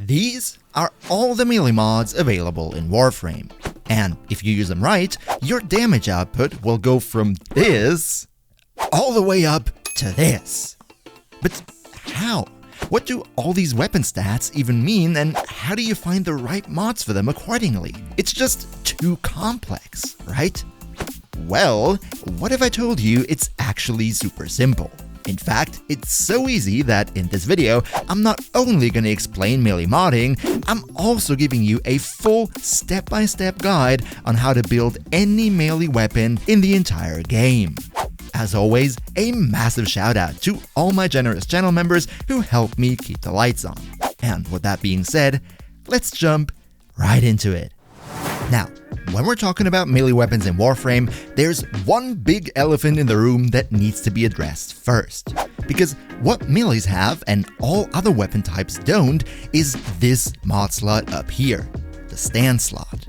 These are all the melee mods available in Warframe, and if you use them right, your damage output will go from this all the way up to this. But how? What do all these weapon stats even mean, and how do you find the right mods for them accordingly? It's just too complex, right? Well, what if I told you it's actually super simple? In fact, it's so easy that in this video, I'm not only going to explain melee modding, I'm also giving you a full step-by-step guide on how to build any melee weapon in the entire game. As always, a massive shout out to all my generous channel members who help me keep the lights on. And with that being said, let's jump right into it. Now, when we're talking about melee weapons in Warframe, there's one big elephant in the room that needs to be addressed first. Because what melees have and all other weapon types don't is this mod slot up here, the stand slot.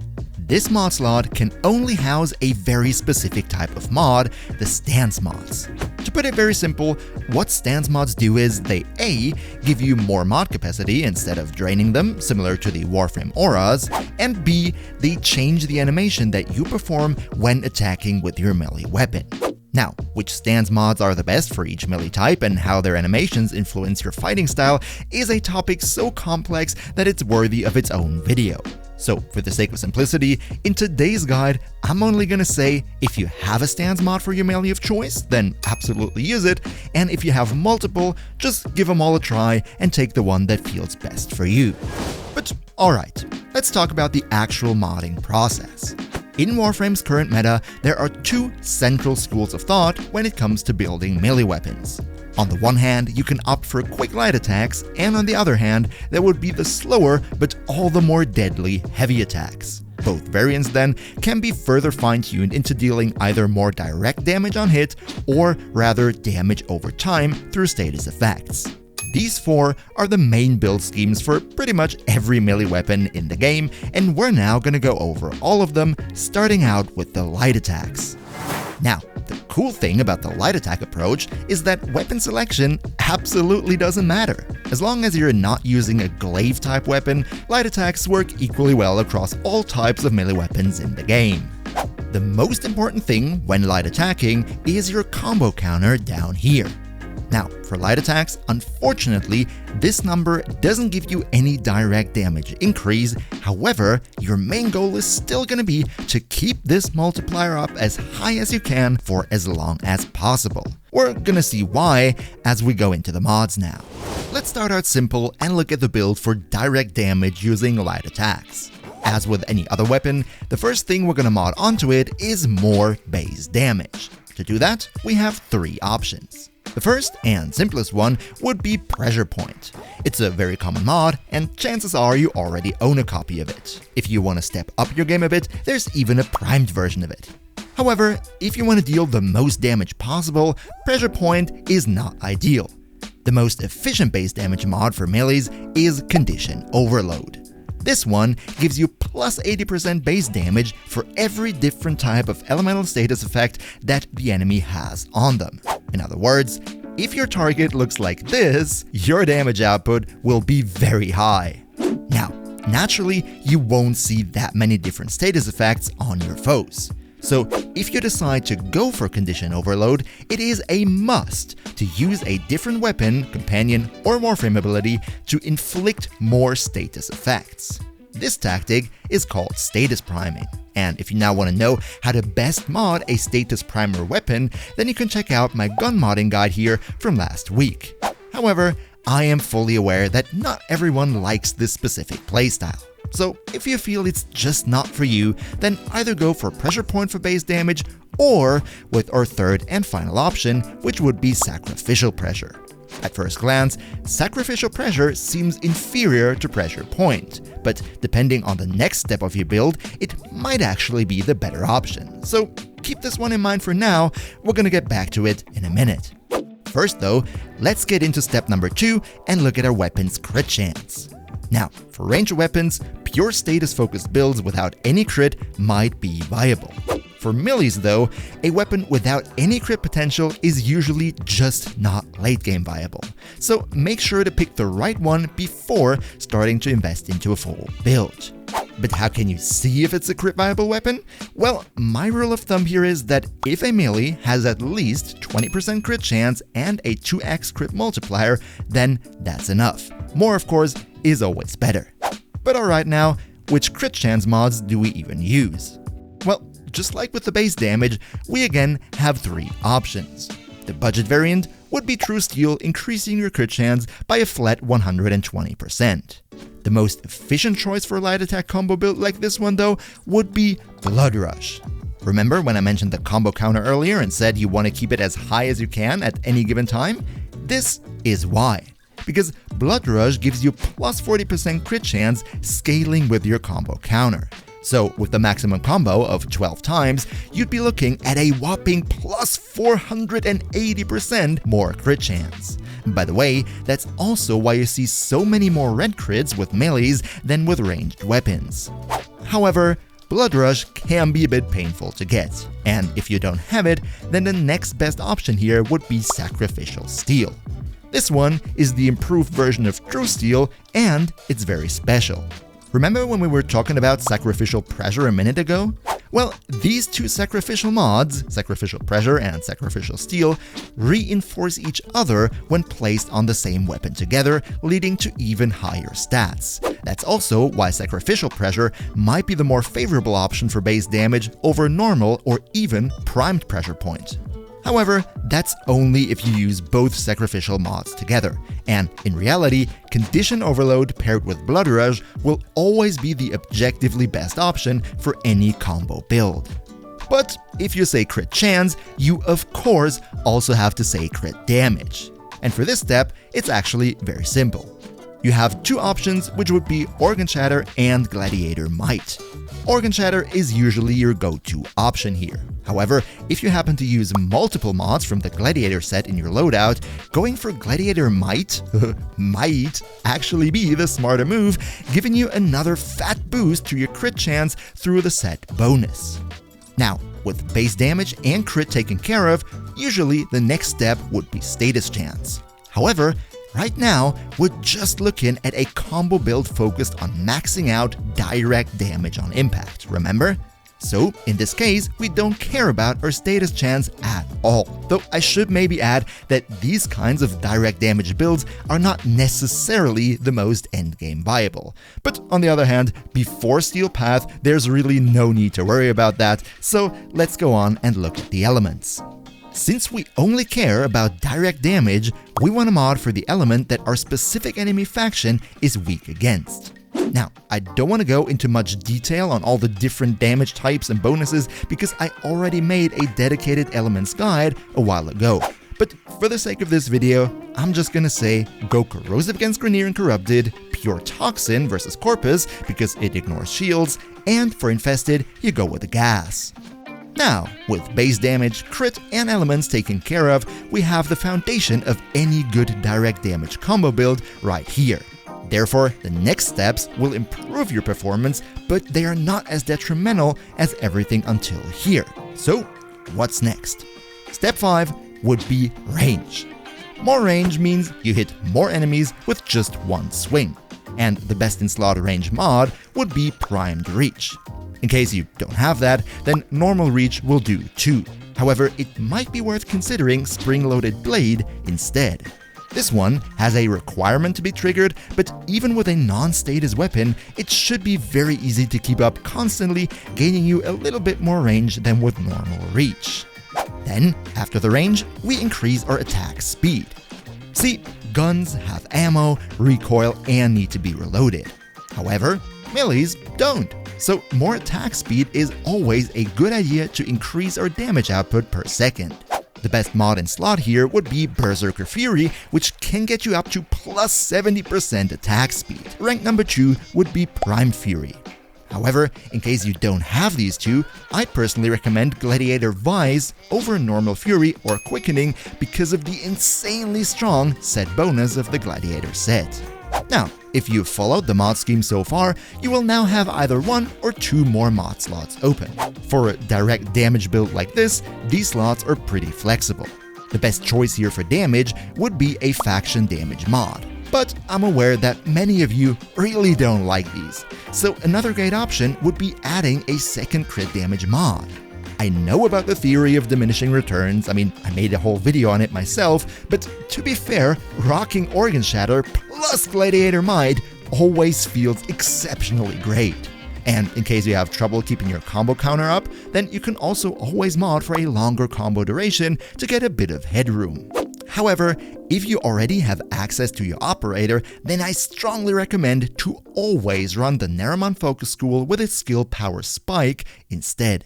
This mod slot can only house a very specific type of mod, the stance mods. To put it very simple, what stance mods do is they A, give you more mod capacity instead of draining them, similar to the Warframe auras, and B, they change the animation that you perform when attacking with your melee weapon. Now, which stance mods are the best for each melee type and how their animations influence your fighting style is a topic so complex that it's worthy of its own video. So, for the sake of simplicity, in today's guide, I'm only gonna say if you have a stance mod for your melee of choice, then absolutely use it, and if you have multiple, just give them all a try and take the one that feels best for you. But alright, let's talk about the actual modding process. In Warframe's current meta, there are two central schools of thought when it comes to building melee weapons. On the one hand, you can opt for quick light attacks, and on the other hand, there would be the slower but all the more deadly heavy attacks. Both variants then can be further fine-tuned into dealing either more direct damage on hit, or rather damage over time through status effects. These four are the main build schemes for pretty much every melee weapon in the game, and we're now gonna go over all of them, starting out with the light attacks. Now, the cool thing about the light attack approach is that weapon selection absolutely doesn't matter. As long as you're not using a glaive type weapon, light attacks work equally well across all types of melee weapons in the game. The most important thing when light attacking is your combo counter down here. Now, for light attacks, unfortunately, this number doesn't give you any direct damage increase. However, your main goal is still going to be to keep this multiplier up as high as you can for as long as possible. We're gonna see why as we go into the mods now. Let's start out simple and look at the build for direct damage using light attacks. As with any other weapon, the first thing we're gonna mod onto it is more base damage. To do that, we have three options. The first and simplest one would be Pressure Point. It's a very common mod, and chances are you already own a copy of it. If you want to step up your game a bit, there's even a primed version of it. However, if you want to deal the most damage possible, Pressure Point is not ideal. The most efficient base damage mod for melees is Condition Overload. This one gives you plus 80% base damage for every different type of elemental status effect that the enemy has on them. In other words, if your target looks like this, your damage output will be very high. Now, naturally, you won't see that many different status effects on your foes. So if you decide to go for Condition Overload, it is a must to use a different weapon, companion, or Warframe ability to inflict more status effects. This tactic is called status priming, and if you now want to know how to best mod a status primer weapon, then you can check out my gun modding guide here from last week. However, I am fully aware that not everyone likes this specific playstyle. So if you feel it's just not for you, then either go for Pressure Point for base damage, or with our third and final option, which would be Sacrificial Pressure. At first glance, Sacrificial Pressure seems inferior to Pressure Point, but depending on the next step of your build, it might actually be the better option. So keep this one in mind for now, we're gonna get back to it in a minute. First though, let's get into step number 2 and look at our weapon's crit chance. Now, for ranged weapons, pure status-focused builds without any crit might be viable. For melees though, a weapon without any crit potential is usually just not late game viable. So make sure to pick the right one before starting to invest into a full build. But how can you see if it's a crit viable weapon? Well, my rule of thumb here is that if a melee has at least 20% crit chance and a 2x crit multiplier, then that's enough. More, of course, is always better. But alright now, which crit chance mods do we even use? Well, just like with the base damage, we again have three options. The budget variant would be True Steel, increasing your crit chance by a flat 120%. The most efficient choice for a light attack combo build like this one though would be Blood Rush. Remember when I mentioned the combo counter earlier and said you want to keep it as high as you can at any given time? This is why. Because Blood Rush gives you plus 40% crit chance scaling with your combo counter. So with the maximum combo of 12 times, you'd be looking at a whopping plus 480% more crit chance. By the way, that's also why you see so many more red crits with melees than with ranged weapons. However, Blood Rush can be a bit painful to get, and if you don't have it, then the next best option here would be Sacrificial Steel. This one is the improved version of True Steel, and it's very special. Remember when we were talking about Sacrificial Pressure a minute ago? Well, these two sacrificial mods, Sacrificial Pressure and Sacrificial Steel, reinforce each other when placed on the same weapon together, leading to even higher stats. That's also why Sacrificial Pressure might be the more favorable option for base damage over normal or even primed pressure point. However, that's only if you use both sacrificial mods together, and in reality, Condition Overload paired with Blood Rush will always be the objectively best option for any combo build. But if you say crit chance, you of course also have to say crit damage. And for this step, it's actually very simple. You have two options, which would be Organ Shatter and Gladiator Might. Organ Shatter is usually your go-to option here. However, if you happen to use multiple mods from the Gladiator set in your loadout, going for Gladiator Might might actually be the smarter move, giving you another fat boost to your crit chance through the set bonus. Now, with base damage and crit taken care of, usually the next step would be status chance. However, right now, we're just looking at a combo build focused on maxing out direct damage on impact, remember? So, in this case, we don't care about our status chance at all. Though I should maybe add that these kinds of direct damage builds are not necessarily the most endgame viable. But on the other hand, before Steel Path, there's really no need to worry about that, so let's go on and look at the elements. Since we only care about direct damage, we want a mod for the element that our specific enemy faction is weak against. Now, I don't want to go into much detail on all the different damage types and bonuses because I already made a dedicated elements guide a while ago. But for the sake of this video, I'm just gonna say go Corrosive against Grineer and Corrupted, Pure Toxin versus Corpus because it ignores shields, and for Infested, you go with the Gas. Now, with base damage, crit, and elements taken care of, we have the foundation of any good direct damage combo build right here. Therefore, the next steps will improve your performance, but they are not as detrimental as everything until here. So, what's next? Step 5 would be range. More range means you hit more enemies with just one swing, and the best in slot range mod would be Primed Reach. In case you don't have that, then Normal Reach will do too. However, it might be worth considering Spring-Loaded Blade instead. This one has a requirement to be triggered, but even with a non-status weapon, it should be very easy to keep up constantly, gaining you a little bit more range than with Normal Reach. Then, after the range, we increase our attack speed. See, guns have ammo, recoil, and need to be reloaded. However, melees don't. So more attack speed is always a good idea to increase our damage output per second. The best mod in slot here would be Berserker Fury, which can get you up to plus 70% attack speed. Rank number 2 would be Prime Fury. However, in case you don't have these two, I'd personally recommend Gladiator Vice over Normal Fury or Quickening because of the insanely strong set bonus of the Gladiator set. Now, if you've followed the mod scheme so far, you will now have either 1 or 2 more mod slots open. For a direct damage build like this, these slots are pretty flexible. The best choice here for damage would be a faction damage mod. But I'm aware that many of you really don't like these, so another great option would be adding a second crit damage mod. I know about the theory of diminishing returns, I made a whole video on it myself, but to be fair, rocking Organ Shatter plus Gladiator Might always feels exceptionally great. And in case you have trouble keeping your combo counter up, then you can also always mod for a longer combo duration to get a bit of headroom. However, if you already have access to your operator, then I strongly recommend to always run the Neramon Focus School with its skill power spike instead.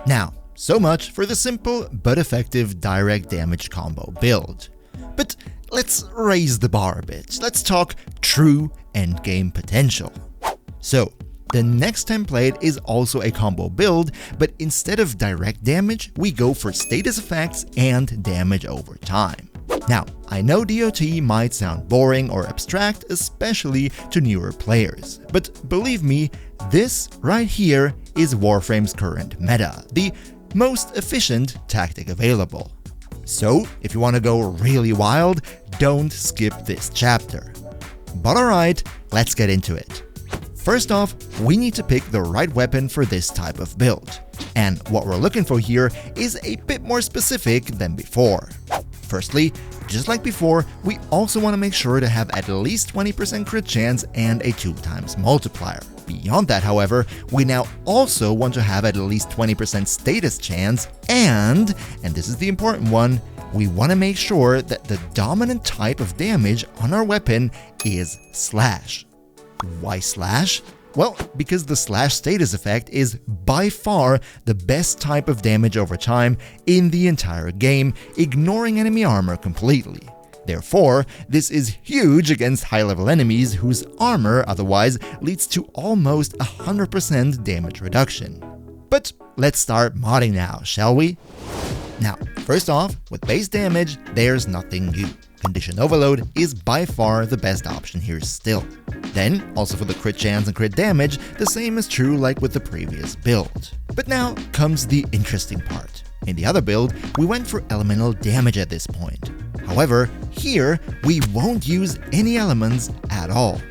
Now, so much for the simple but effective direct damage combo build. But let's raise the bar a bit. Let's talk true endgame potential. So, the next template is also a combo build, but instead of direct damage, we go for status effects and damage over time. Now, I know DOT might sound boring or abstract, especially to newer players, but believe me, this right here is Warframe's current meta, the most efficient tactic available. So, if you want to go really wild, don't skip this chapter. But alright, let's get into it. First off, we need to pick the right weapon for this type of build. And what we're looking for here is a bit more specific than before. Firstly, just like before, we also want to make sure to have at least 20% crit chance and a 2x multiplier. Beyond that, however, we now also want to have at least 20% status chance and this is the important one, we want to make sure that the dominant type of damage on our weapon is slash. Why slash? Well, because the slash status effect is by far the best type of damage over time in the entire game, ignoring enemy armor completely. Therefore, this is huge against high-level enemies whose armor otherwise leads to almost 100% damage reduction. But let's start modding now, shall we? Now, first off, with base damage, there's nothing new. Condition Overload is by far the best option here still. Then, also for the crit chance and crit damage, the same is true like with the previous build. But now comes the interesting part. In the other build, we went for elemental damage at this point. However, here, we won't use any elements at all.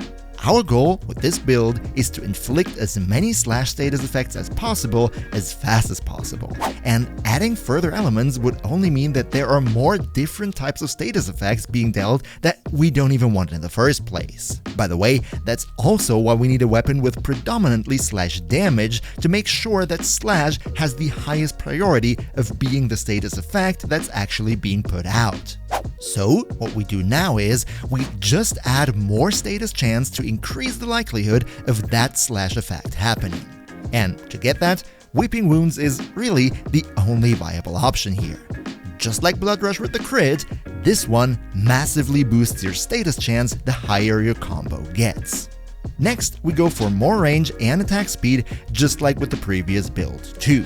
Our goal with this build is to inflict as many slash status effects as possible as fast as possible, and adding further elements would only mean that there are more different types of status effects being dealt that we don't even want in the first place. By the way, that's also why we need a weapon with predominantly slash damage to make sure that slash has the highest priority of being the status effect that's actually being put out. So, what we do now is, we just add more status chance to increase the likelihood of that slash effect happening. And to get that, Weeping Wounds is really the only viable option here. Just like Blood Rush with the crit, this one massively boosts your status chance the higher your combo gets. Next, we go for more range and attack speed, just like with the previous build too.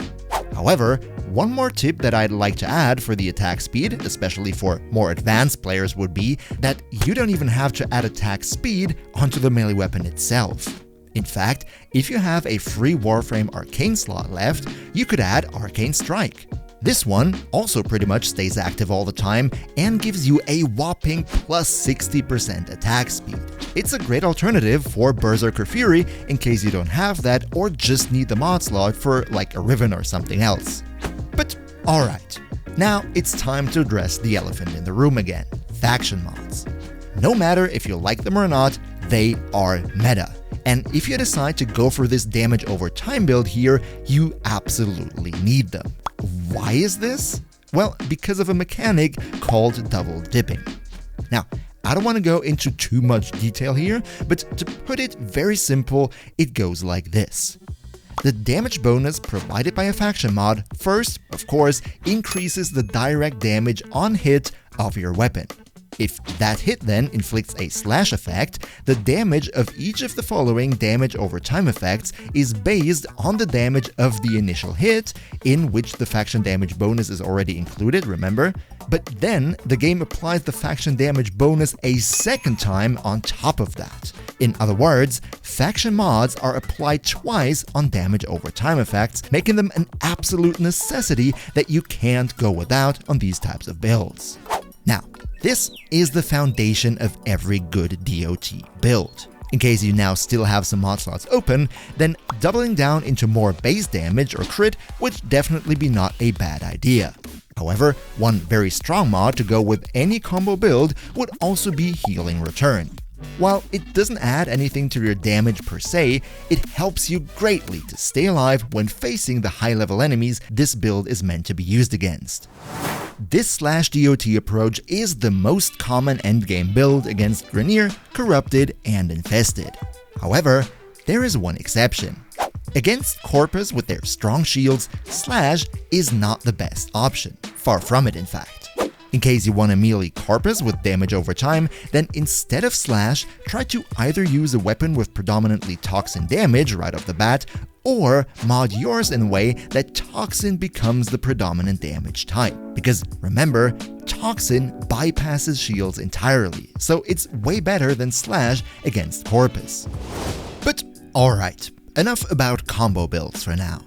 However, one more tip that I'd like to add for the attack speed, especially for more advanced players, would be that you don't even have to add attack speed onto the melee weapon itself. In fact, if you have a free Warframe Arcane slot left, you could add Arcane Strike. This one also pretty much stays active all the time and gives you a whopping plus 60% attack speed. It's a great alternative for Berserker Fury in case you don't have that or just need the mod slot for like a Riven or something else. But alright, now it's time to address the elephant in the room again, faction mods. No matter if you like them or not, they are meta. And if you decide to go for this damage over time build here, you absolutely need them. Why is this? Well, because of a mechanic called double dipping. Now, I don't want to go into too much detail here, but to put it very simple, it goes like this. The damage bonus provided by a faction mod first, of course, increases the direct damage on hit of your weapon. If that hit then inflicts a slash effect, the damage of each of the following damage over time effects is based on the damage of the initial hit, in which the faction damage bonus is already included, remember? But then the game applies the faction damage bonus a second time on top of that. In other words, faction mods are applied twice on damage over time effects, making them an absolute necessity that you can't go without on these types of builds. Now, this is the foundation of every good DOT build. In case you now still have some mod slots open, then doubling down into more base damage or crit would definitely be not a bad idea. However, one very strong mod to go with any combo build would also be Healing Return. While it doesn't add anything to your damage per se, it helps you greatly to stay alive when facing the high-level enemies this build is meant to be used against. This /DOT approach is the most common endgame build against Grenier, Corrupted, and Infested. However, there is one exception. Against Corpus with their strong shields, Slash is not the best option, far from it in fact. In case you want to melee Corpus with damage over time, then instead of Slash, try to either use a weapon with predominantly Toxin damage right off the bat, or mod yours in a way that Toxin becomes the predominant damage type. Because remember, Toxin bypasses shields entirely, so it's way better than Slash against Corpus. But alright, enough about combo builds for now.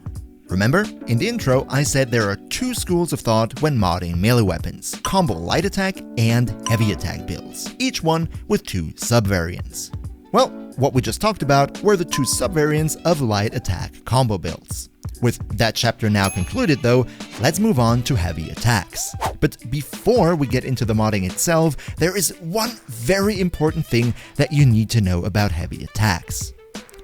Remember, in the intro I said there are two schools of thought when modding melee weapons: combo light attack and heavy attack builds, each one with two subvariants. Well, what we just talked about were the two subvariants of light attack combo builds. With that chapter now concluded though, let's move on to heavy attacks. But before we get into the modding itself, there is one very important thing that you need to know about heavy attacks.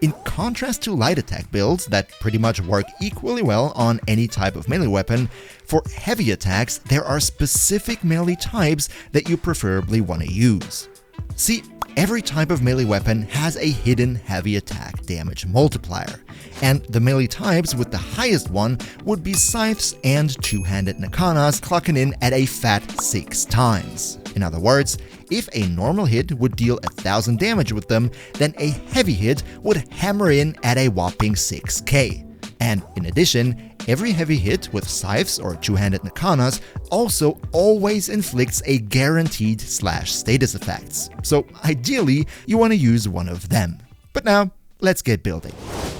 In contrast to light attack builds that pretty much work equally well on any type of melee weapon, for heavy attacks there are specific melee types that you preferably want to use. See, every type of melee weapon has a hidden heavy attack damage multiplier, and the melee types with the highest one would be Scythes and two-handed Nakanas, clocking in at a fat 6 times. In other words, if a normal hit would deal 1000 damage with them, then a heavy hit would hammer in at a whopping 6k. And in addition, every heavy hit with Scythes or two-handed Nakanas also always inflicts a guaranteed slash status effects. So ideally, you want to use one of them. But now, let's get building.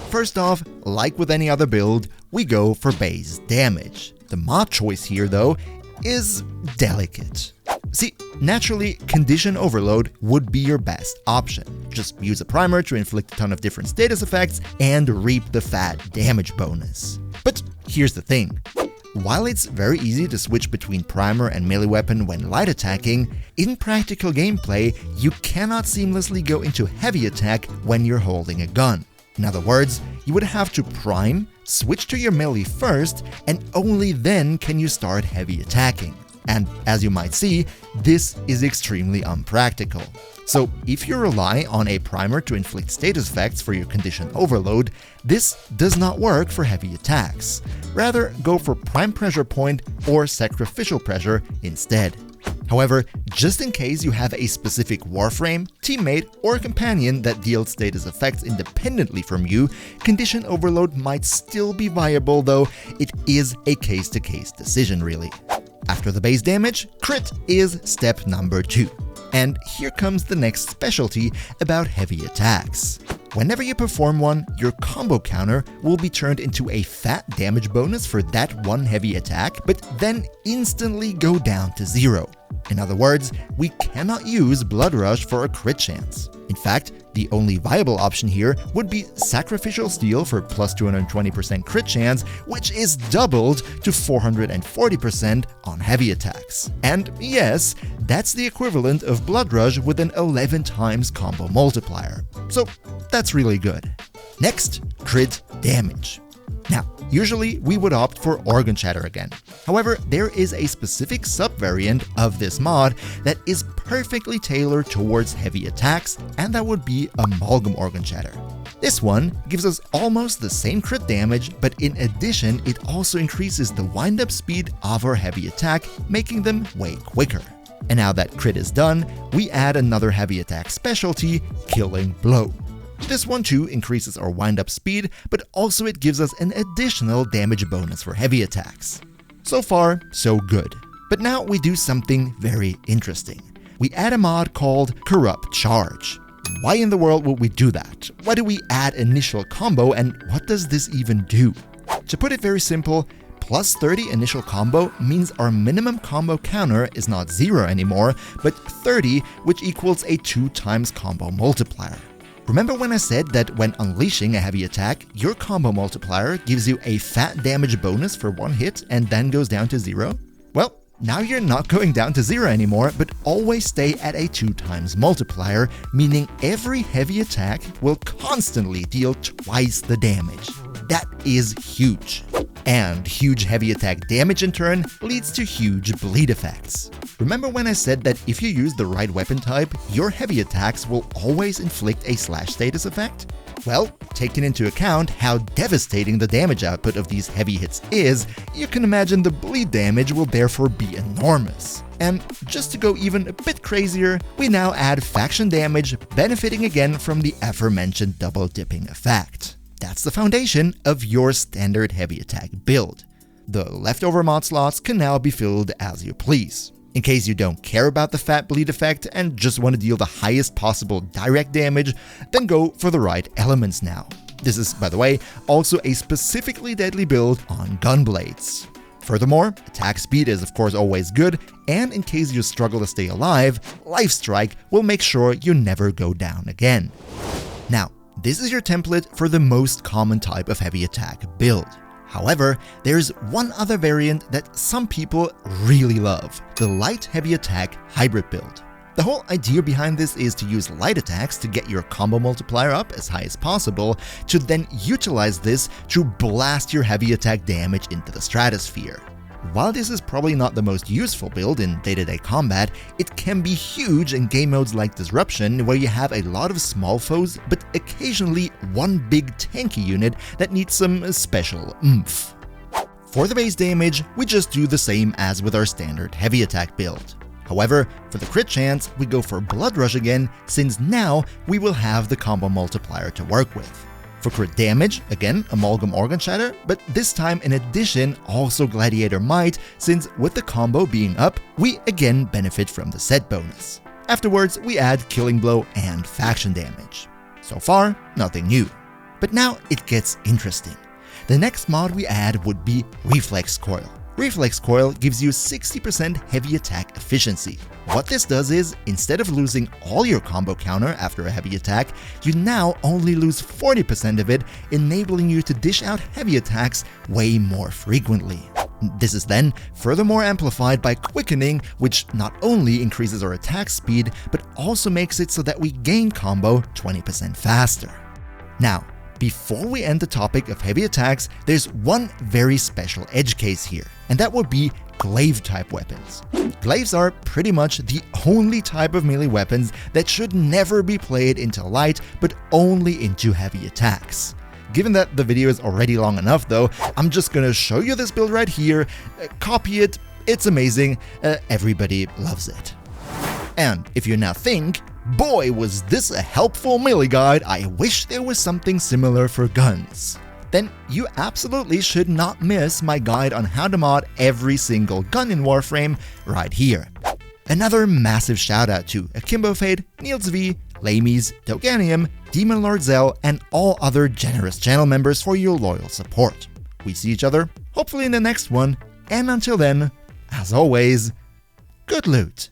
First off, like with any other build, we go for base damage. The mod choice here though is delicate. See, naturally, Condition Overload would be your best option. Just use a primer to inflict a ton of different status effects and reap the fat damage bonus. But here's the thing. While it's very easy to switch between primer and melee weapon when light attacking, in practical gameplay, you cannot seamlessly go into heavy attack when you're holding a gun. In other words, you would have to prime, switch to your melee first, and only then can you start heavy attacking. And as you might see, this is extremely unpractical. So if you rely on a primer to inflict status effects for your Condition Overload, this does not work for heavy attacks. Rather, go for Prime Pressure Point or Sacrificial Pressure instead. However, just in case you have a specific Warframe, teammate, or companion that deals status effects independently from you, Condition Overload might still be viable, though it is a case-to-case decision really. After the base damage, crit is step number 2. And here comes the next specialty about heavy attacks. Whenever you perform one, your combo counter will be turned into a fat damage bonus for that one heavy attack, but then instantly go down to 0. In other words, we cannot use Blood Rush for a crit chance. In fact, the only viable option here would be Sacrificial Steel for plus 220% crit chance, which is doubled to 440% on heavy attacks. And yes, that's the equivalent of Blood Rush with an 11 times combo multiplier. So that's really good. Next, crit damage. Now, usually we would opt for Organ Shatter again. However, there is a specific subvariant of this mod that is perfectly tailored towards heavy attacks, and that would be Amalgam Organ Shatter. This one gives us almost the same crit damage, but in addition, it also increases the wind-up speed of our heavy attack, making them way quicker. And now that crit is done, we add another heavy attack specialty, Killing Blow. This one too increases our wind-up speed, but also it gives us an additional damage bonus for heavy attacks. So far, so good. But now we do something very interesting. We add a mod called Corrupt Charge. Why in the world would we do that? Why do we add initial combo, and what does this even do? To put it very simple, plus 30 initial combo means our minimum combo counter is not 0 anymore, but 30, which equals a 2 times combo multiplier. Remember when I said that when unleashing a heavy attack, your combo multiplier gives you a fat damage bonus for one hit and then goes down to 0? Well, now you're not going down to 0 anymore, but always stay at a 2 times multiplier, meaning every heavy attack will constantly deal twice the damage. That is huge. And huge heavy attack damage in turn leads to huge bleed effects. Remember when I said that if you use the right weapon type, your heavy attacks will always inflict a slash status effect? Well, taking into account how devastating the damage output of these heavy hits is, you can imagine the bleed damage will therefore be enormous. And just to go even a bit crazier, we now add faction damage, benefiting again from the aforementioned double dipping effect. That's the foundation of your standard heavy attack build. The leftover mod slots can now be filled as you please. In case you don't care about the fat bleed effect and just want to deal the highest possible direct damage, then go for the right elements now. This is, by the way, also a specifically deadly build on gunblades. Furthermore, attack speed is of course always good, and in case you struggle to stay alive, Life Strike will make sure you never go down again. Now, this is your template for the most common type of heavy attack build. However, there's one other variant that some people really love, the light heavy attack hybrid build. The whole idea behind this is to use light attacks to get your combo multiplier up as high as possible, to then utilize this to blast your heavy attack damage into the stratosphere. While this is probably not the most useful build in day-to-day combat, it can be huge in game modes like Disruption, where you have a lot of small foes, but occasionally one big tanky unit that needs some special oomph. For the base damage, we just do the same as with our standard heavy attack build. However, for the crit chance, we go for Blood Rush again, since now we will have the combo multiplier to work with. For crit damage, again, Amalgam Organ Shatter, but this time in addition also Gladiator Might, since with the combo being up, we again benefit from the set bonus. Afterwards, we add Killing Blow and faction damage. So far, nothing new. But now it gets interesting. The next mod we add would be Reflex Coil. Reflex Coil gives you 60% heavy attack efficiency. What this does is, instead of losing all your combo counter after a heavy attack, you now only lose 40% of it, enabling you to dish out heavy attacks way more frequently. This is then furthermore amplified by Quickening, which not only increases our attack speed, but also makes it so that we gain combo 20% faster. Now, before we end the topic of heavy attacks, there's one very special edge case here, and that would be glaive type weapons. Glaives are pretty much the only type of melee weapons that should never be played into light, but only into heavy attacks. Given that the video is already long enough though, I'm just gonna show you this build right here, copy it, it's amazing, everybody loves it. And if you now think, boy was this a helpful melee guide, I wish there was something similar for guns, then you absolutely should not miss my guide on how to mod every single gun in Warframe right here. Another massive shout out to Akimbo Fade, Niels V, Lamies, Doganium, Demon Lord Zell, and all other generous channel members for your loyal support. We see each other hopefully in the next one, and until then, as always, good loot.